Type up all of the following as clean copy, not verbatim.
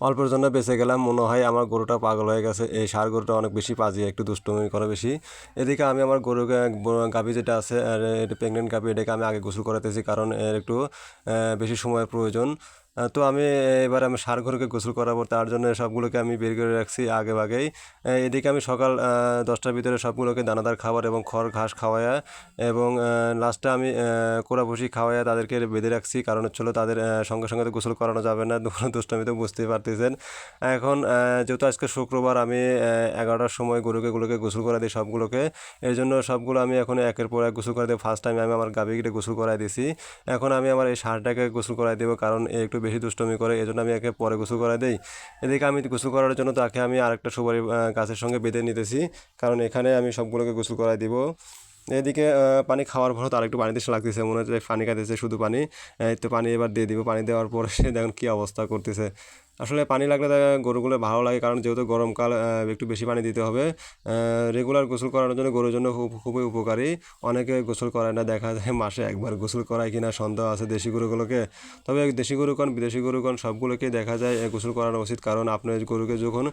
অল্পের জন্য বেঁচে গেলাম। মনে হয় আমার গরুটা পাগল হয়ে গেছে, এই ষাঁড় গরুটা অনেক বেশি পাজি, একটু দুষ্টুমি করে বেশি। এদিকে আমি আমার গরুকে গাভী যেটা আছে আর এটা প্রেগনেন্ট গাভী, এটাকে আমি আগে গোসল করাতেছি কারণ এর একটু বেশি সময়ের প্রয়োজন। তো আমি এবার আমি ষাঁড় গরুকে গোসল করাবো, তার জন্য সবগুলোকে আমি বের করে রাখছি আগে ভাগেই। এদিকে আমি সকাল 10টার ভিতরে সবগুলোকে দানাদার খাবার এবং খড় ঘাস খাওয়ায়া এবং লাস্টে আমি কোড়াভুসি খাওয়াইয়া তাদেরকে বেঁধে রাখছি, কারণ হচ্ছিলো তাদের সঙ্গে সঙ্গে তো গোসল করানো যাবে না, দুষ্টামি তো বুঝতেই পারতেছেন। এখন যেহেতু আজকে শুক্রবার, আমি 11টার সময় গরুগুলোকে গোসল করা দিই সবগুলোকে। এর জন্য সবগুলো আমি এখন একের পর এক গোসল করে দিই। ফার্স্ট টাইম আমি আমার গাভীকে গোসল করাই দিছি। এখন আমি আমার এই ষাঁড়টাকে গোসল করাই দেবো, কারণ এ একটু বেশি দুষ্টমি করে, এই জন্য আমি একে পরে গোসল করাই দিই। এদিকে আমি গোসল করার জন্য তাকে আমি আরেকটা সুপারি গাছের সঙ্গে বেঁধে নিতেছি, কারণ এখানে আমি সবগুলোকে গোসল করাই দিব। এদিকে পানি খাওয়ার পর তো আরেকটু পানি দিতে লাগতেছে, মনে হচ্ছে পানি খাইতেছে শুধু পানি। এই তো পানি এবার দিয়ে দিব। পানি দেওয়ার পরে সে দেখুন কী অবস্থা করতেছে। আসলে পানি লাগলে গরুগুলো ভালো লাগে, কারণ যেহেতু গরমকাল একটু বেশি পানি দিতে হবে। রেগুলার গোসল করানোর জন্য গরুর জন্য খুবই উপকারী। অনেকে গোসল করায় না, দেখা যায় মাসে একবার গোসল করায় কিনা সন্দেহ আছে দেশি গরুগুলোকে। তবে দেশি গরু কোন বিদেশি গরু কোন সবগুলোকেই দেখা যায় গোসল করানো উচিত, কারণ আপনার গরুকে যখন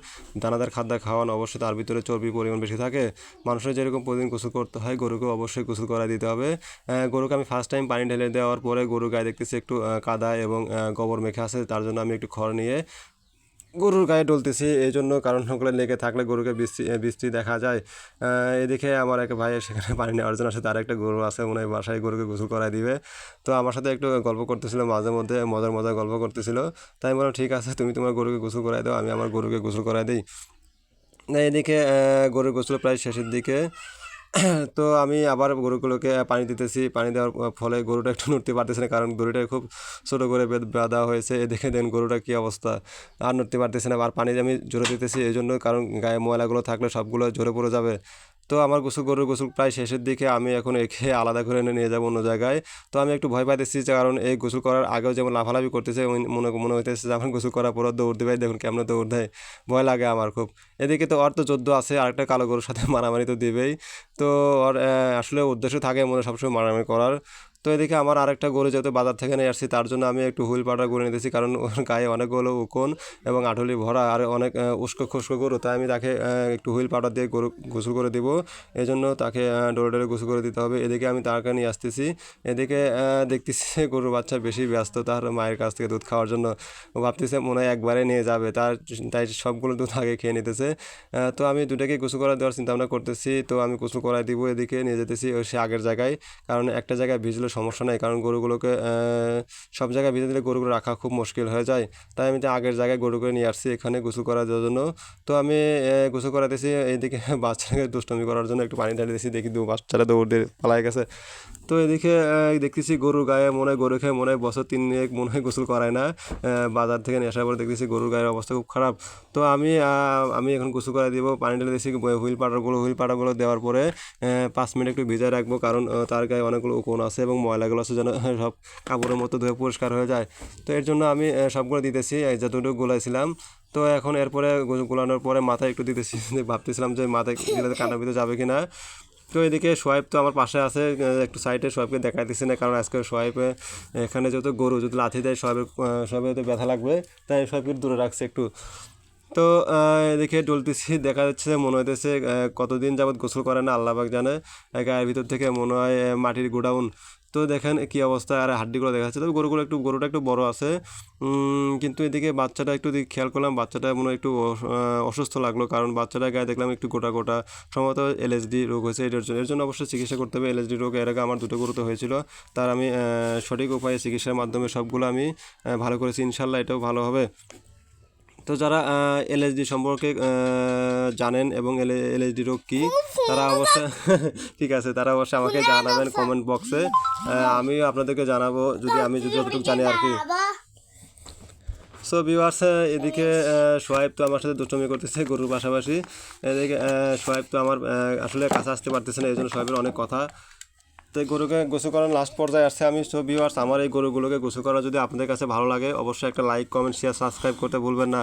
দানাদার খাদ্য খাওয়ান অবশ্যই তার ভিতরে চর্বির পরিমাণ বেশি থাকে। মানুষের যেরকম প্রতিদিন গোসল করতে হয়, গরুকে অবশ্যই গোসল করা দিতে হবে। গরুকে আমি ফার্স্ট টাইম পানি ঢেলে দেওয়ার পরে গরুর গায়ে দেখতেছি একটু কাদা এবং গোবর মেখে আছে, তার জন্য আমি একটু খড় নিয়ে গরুর গায়ে ডলতেছি। এই জন্য, কারণ ওগুলো লেগে থাকলে গরুকে বৃষ্টি দেখা যায়। এদিকে আমার এক ভাই সেখানে পানি নেওয়ার জন্য আসে, তার একটা গরু আছে, মনে হয় বাসায় গরুকে গোসল করাই দিবে। তো আমার সাথে একটু গল্প করতেছিল, মাঝে মধ্যে মজার গল্প করতেছিল। তাই আমি বললাম ঠিক আছে, তুমি তোমার গরুকে গোসল করাই দাও, আমি আমার গরুকে গোসল করাই দিই। এদিকে গরুর গোসল প্রায় শেষের দিকে। তো আমি আবার গরুগুলোকে পানি দিতেছি। পানি দেওয়ার ফলে গরুটা একটু নড়তে পারতেছে না, কারণ গরুটা খুব ছোটো করে বাঁধা হয়েছে। এদিকে দেন গরুটা কী অবস্থা, আর নড়তে পারতেছে না। আর পানি আমি জোরে দিতেছি এই জন্য, কারণ গায়ে ময়লাগুলো থাকলে সবগুলো ঝরে পড়ে যাবে। তো আমার গরুর গোসল প্রায় শেষের দিকে, আমি এখন একে আলাদা করে নিয়ে যাবো অন্য জায়গায়। তো আমি একটু ভয় পাইতেছি, কারণ এই গোসল করার আগেও যেমন লাফালাফি করতেছে, মনে হইতেছে যে আমার গোসল করার পরও দৌড় দেবে, দেখুন কেমন দৌড় দেয়, ভয় লাগে আমার খুব। এদিকে তো ওর তো যুদ্ধ আছে, আরেকটা কালো গরুর সাথে মারামারি তো দেবেই। তো ওর আসলে উদ্দেশ্য থাকে মনে সবসময় মারামারি করার। তো এদিকে আমার আরেকটা গরু যেহেতু বাজার থেকে নিয়ে আসছি, তার জন্য আমি একটু হুইল পাউডার করে নিতেছি, কারণ ওর গায়ে অনেকগুলো উকুন এবং আঠুলি ভরা আর অনেক উস্কো খুস্কো গরু, তাই আমি তাকে একটু হুইল পাউডার দিয়ে গরু গোসল করে দিব। এই জন্য তাকে ডোরে গোসল করে দিতে হবে। এদিকে আমি তাকে নিয়ে আসতেছি। এদিকে দেখতেছি গরুর বাচ্চা বেশি ব্যস্ত তার মায়ের কাছ থেকে দুধ খাওয়ার জন্য। ও ভাবতেছে মনে হয় একবারে নিয়ে যাবে, তাই সবগুলো দুধ আগে খেয়ে নিতেছে। তো আমি দুটাকে গোসল করা দেওয়ার চিন্তা ভাবনা করতেছি। তো আমি গোসল করাই দিব, এদিকে নিয়ে যেতেছি সে আগের জায়গায়, কারণ একটা জায়গায় ভিজলে সমস্যা নেই, কারণ গরুগুলোকে সব জায়গায় ভিজে দিলে গরুগুলো রাখা খুব মুশকিল হয়ে যায়। তাই আমি তো আগের জায়গায় গরুকে নিয়ে আসছি এখানে গোসল করার জন্য। তো আমি গোসল করাতেছি, এইদিকে বাচ্চাকে দুষ্টমি করার জন্য একটু পানি ঢালিতেছি, দেখি বাচ্চারা দৌড় দিয়ে পালাই গেছে। তো এদিকে দেখতেছি গরুর গায়ে মনে হয় গরু খেয়ে মনে হয় বছর 3 মনে হয় গোসল করায় না। বাজার থেকে নিয়ে আসার পর দেখতেছি গরুর গায়ের অবস্থা খুব খারাপ। তো আমি এখন গোসল করে দিব, পানি ঢেলে দিয়েছি হুইল পাটাগুলো দেওয়ার পরে 5 মিনিট একটু ভিজায় রাখবো, কারণ তার গায়ে অনেকগুলো উকুন আছে এবং ময়লাগুলো আছে যেন সব কাপড়ের মতো ধুয়ে পরিষ্কার হয়ে যায়। তো এর জন্য আমি সবগুলো দিতেছি যতটুকু গুলাইছিলাম। তো এখন এরপরে গুলানোর পরে মাথায় একটু দিতেছি, ভাবতেছিলাম যে মাথায় দিলে কানের ভিতরে যাবে কি না। তো এদিকে সোয়াইব তো আমার পাশে আছে, একটু সাইডে সোয়াইবকে দেখাইতেছি না, কারণ আজকে সোয়াইবে এখানে যেহেতু গরু যদি লাথি দেয় সোয়াইবের তো ব্যথা লাগবে, তাই সোয়াইবকে দূরে রাখছে একটু। তো এদিকে ডলতেছি, দেখা যাচ্ছে মনে হইতেছে কতদিন যাবৎ গোসল করে না আল্লাহ পাক জানে। গায়ের ভিতর থেকে মনে হয় মাটির গোডাউন। তো দেখেন কি অবস্থা, আর হাড্ডিগুলো দেখা যাচ্ছে। তবে গরুটা একটু বড় আছে, কিন্তু এদিকে বাচ্চাটা একটু খেয়াল করলাম, বাচ্চাটা মনে হয় একটু অসুস্থ লাগলো, কারণ বাচ্চাটার গায়ে দেখলাম একটু গোটা গোটা, সম্ভবত এলএসডি রোগ হয়েছে। এর জন্য অবশ্যই চিকিৎসা করতে হবে। এলএসডি রোগ এর আগে আমার 2টো গরুতে হয়েছিল, তার আমি সঠিক উপায়ে চিকিৎসার মাধ্যমে সবগুলো আমি ভালো করেছি, ইনশাল্লাহ এটাও ভালো হবে। তো যারা এলএসডি সম্পর্কে জানেন এবং এলএসডি রোগ কী, তারা অবশ্যই ঠিক আছে, তারা অবশ্যই আমাকে জানাবেন কমেন্ট বক্সে। আমিও আপনাদেরকে জানাবো আমি যদি যতটুকু জানি আর কি। সো ভিউয়ার্স, এদিকে সোহাইব তো আমার সাথে দুষ্টমি করতেছে গরুর পাশাপাশি। এদিকে সোহাইব তো আমার আসলে কাছে আসতে পারতেছে না, এই জন্য সোহাইবের অনেক কথা। তো এই গরুকে গোসল করার লাস্ট পর্যায়ে আসছে আমি। সো ভিউয়ার্স, আমার এই গরুগুলোকে গোসল করা যদি আপনাদের কাছে ভালো লাগে, অবশ্যই একটা লাইক কমেন্ট শেয়ার সাবস্ক্রাইব করতে ভুলবেন না।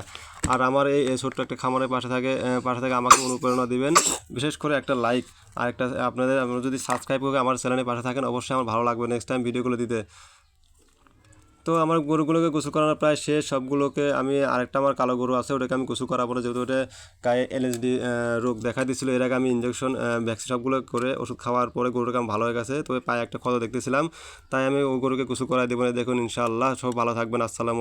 আর আমার এই ছোট্ট একটা খামারের পাশে থেকে আমাকে অনুপ্রেরণা দিবেন, বিশেষ করে একটা লাইক আর একটা আপনারা যদি সাবস্ক্রাইব করে আমার চ্যানেলের পাশে থাকেন, অবশ্যই আমার ভালো লাগবে নেক্সট টাইম ভিডিওগুলো দিতে। তো তো আমার গরুগুলোকে গোসল করানো প্রায় শেষ, সবগুলোকে আমি আরেকটা আমার কালো গরু আছে ওটাকে আমি গোসল করাবো না, যেহেতু ওটা গায়ে এলএসডি রোগ দেখা দিয়েছিলো। এর আগে আমি ইঞ্জেকশন ভ্যাকসিন সবগুলো করে ওষুধ খাওয়ার পরে গরুটাকে আমি ভালো হয়ে গেছে, তবে পায়ে একটা ক্ষত দেখতেছিলাম, তাই আমি ওই গরুকে গোসল করাই দেবো না। দেখুন ইনশাআল্লাহ সব ভালো থাকবেন। আসসালামু